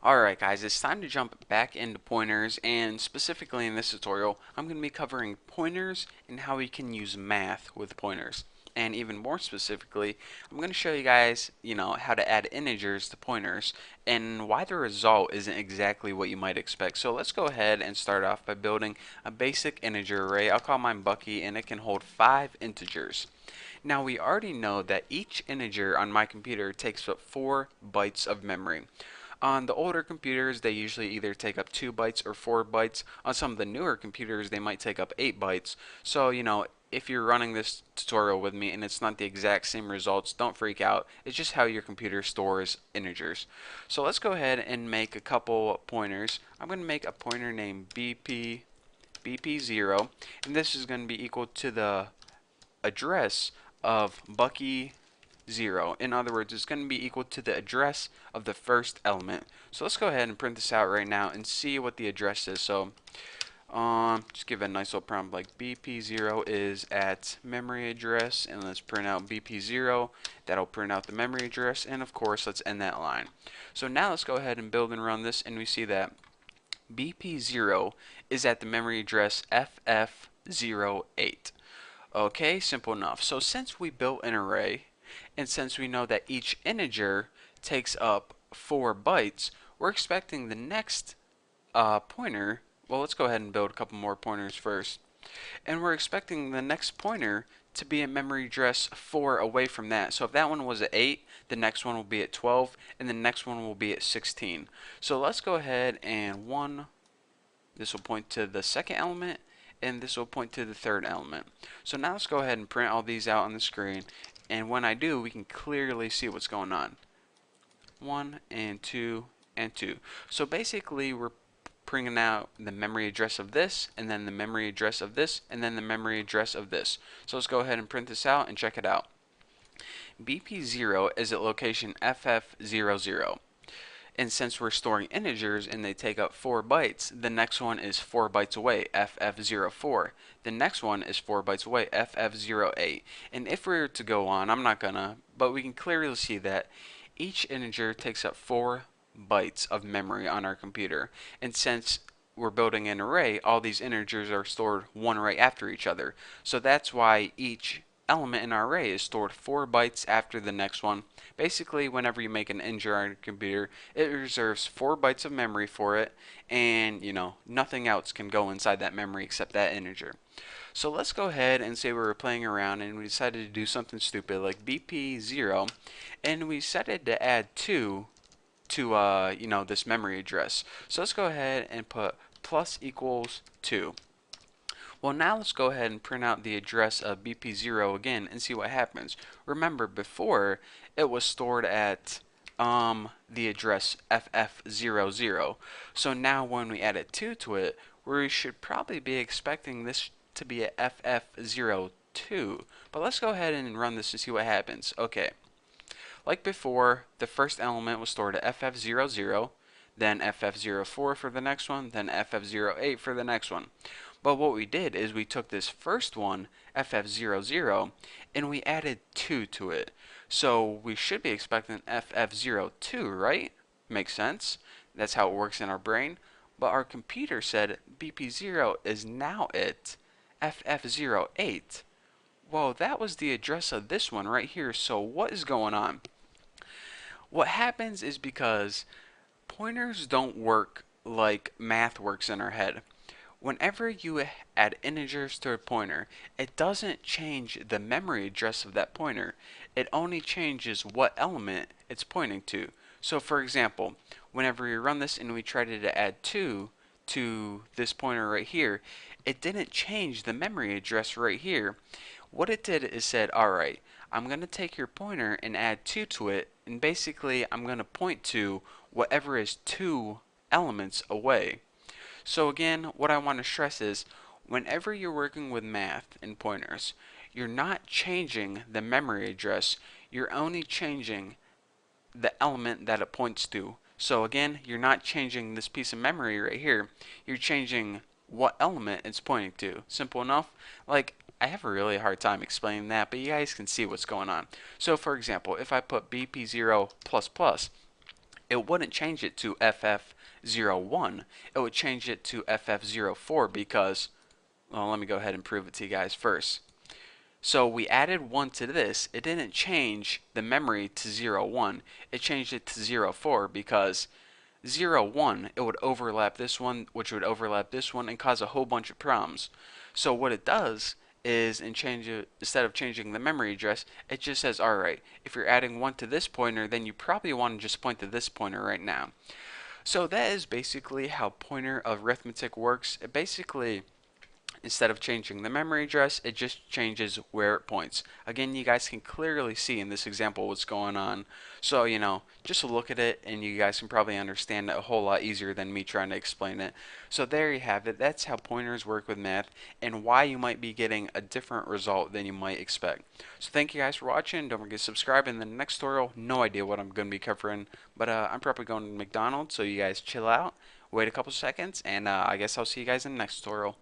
Alright guys, it's time to jump back into pointers, and specifically in this tutorial I'm going to be covering pointers and how we can use math with pointers. And even more specifically, I'm going to show you guys, how to add integers to pointers and why the result isn't exactly what you might expect. So let's go ahead and start off by building a basic integer array. I'll call mine Bucky, and it can hold 5 integers. Now we already know that each integer on my computer takes up 4 bytes of memory. On the older computers, they usually either take up 2 bytes or 4 bytes. On some of the newer computers, they might take up 8 bytes. So, if you're running this tutorial with me and it's not the exact same results, don't freak out. It's just how your computer stores integers. So let's go ahead and make a couple pointers. I'm going to make a pointer named BP0, and this is going to be equal to the address of Bucky 0. In other words, it's going to be equal to the address of the first element. So let's go ahead and print this out right now and see what the address is. So just give it a nice little prompt like BP0 is at memory address, and let's print out BP0. That'll print out the memory address, and of course let's end that line. So now let's go ahead and build and run this, and we see that BP0 is at the memory address FF08. Okay, simple enough. So since we built an array, and since we know that each integer takes up 4 bytes, we're expecting the next pointer. Well, let's go ahead and build a couple more pointers first. And we're expecting the next pointer to be at memory address 4 away from that. So if that one was at 8, the next one will be at 12, and the next one will be at 16. So let's go ahead and this will point to the second element, and this will point to the third element. So now let's go ahead and print all these out on the screen, and when I do, we can clearly see what's going on. 1 and 2 and 2. So basically we're printing out the memory address of this, and then the memory address of this, and then the memory address of this. So let's go ahead and print this out and check it out. BP0 is at location FF00. And since we're storing integers and they take up 4 bytes, the next one is 4 bytes away, FF04. The next one is 4 bytes away, FF08. And if we were to go on, I'm not gonna, but we can clearly see that each integer takes up 4 bytes of memory on our computer. And since we're building an array, all these integers are stored one right after each other. So that's why each element in our array is stored 4 bytes after the next one. Basically, whenever you make an integer on your computer, it reserves 4 bytes of memory for it, and nothing else can go inside that memory except that integer. So let's go ahead and say we were playing around and we decided to do something stupid like BP0, and we decided to add 2 to this memory address. So let's go ahead and put plus equals 2. Well, now let's go ahead and print out the address of BP0 again and see what happens. Remember, before it was stored at the address FF00. So now when we add a 2 to it, we should probably be expecting this to be at FF02. But let's go ahead and run this to see what happens. Okay. Like before, the first element was stored at FF00, then FF04 for the next one, then FF08 for the next one. But what we did is we took this first one, FF00, and we added 2 to it. So we should be expecting FF02, right? Makes sense. That's how it works in our brain. But our computer said BP0 is now at FF08. Well, that was the address of this one right here. So what is going on? What happens is because pointers don't work like math works in our head. Whenever you add integers to a pointer, it doesn't change the memory address of that pointer. It only changes what element it's pointing to. So for example, whenever we run this and we tried to add 2 to this pointer right here, it didn't change the memory address right here. What it did is said, alright, I'm going to take your pointer and add 2 to it, and basically I'm going to point to whatever is 2 elements away. So again, what I want to stress is, whenever you're working with math and pointers, you're not changing the memory address, you're only changing the element that it points to. So again, you're not changing this piece of memory right here, you're changing what element it's pointing to. Simple enough. Like, I have a really hard time explaining that, but you guys can see what's going on. So for example, if I put BP0++, it wouldn't change it to FF01. It would change it to FF04 because, well, let me go ahead and prove it to you guys first. So we added 1 to this. It didn't change the memory to 01. It changed it to 04 because 01, it would overlap this one, which would overlap this one, and cause a whole bunch of problems. So what it does is, instead of changing the memory address, it just says, alright, if you're adding 1 to this pointer, then you probably want to just point to this pointer right now. So that is basically how pointer arithmetic works. It basically, instead of changing the memory address, it just changes where it points. Again, you guys can clearly see in this example what's going on. So, just look at it and you guys can probably understand it a whole lot easier than me trying to explain it. So there you have it. That's how pointers work with math and why you might be getting a different result than you might expect. So thank you guys for watching. Don't forget to subscribe. In the next tutorial, no idea what I'm going to be covering, but I'm probably going to McDonald's, so you guys chill out, wait a couple seconds, and I guess I'll see you guys in the next tutorial.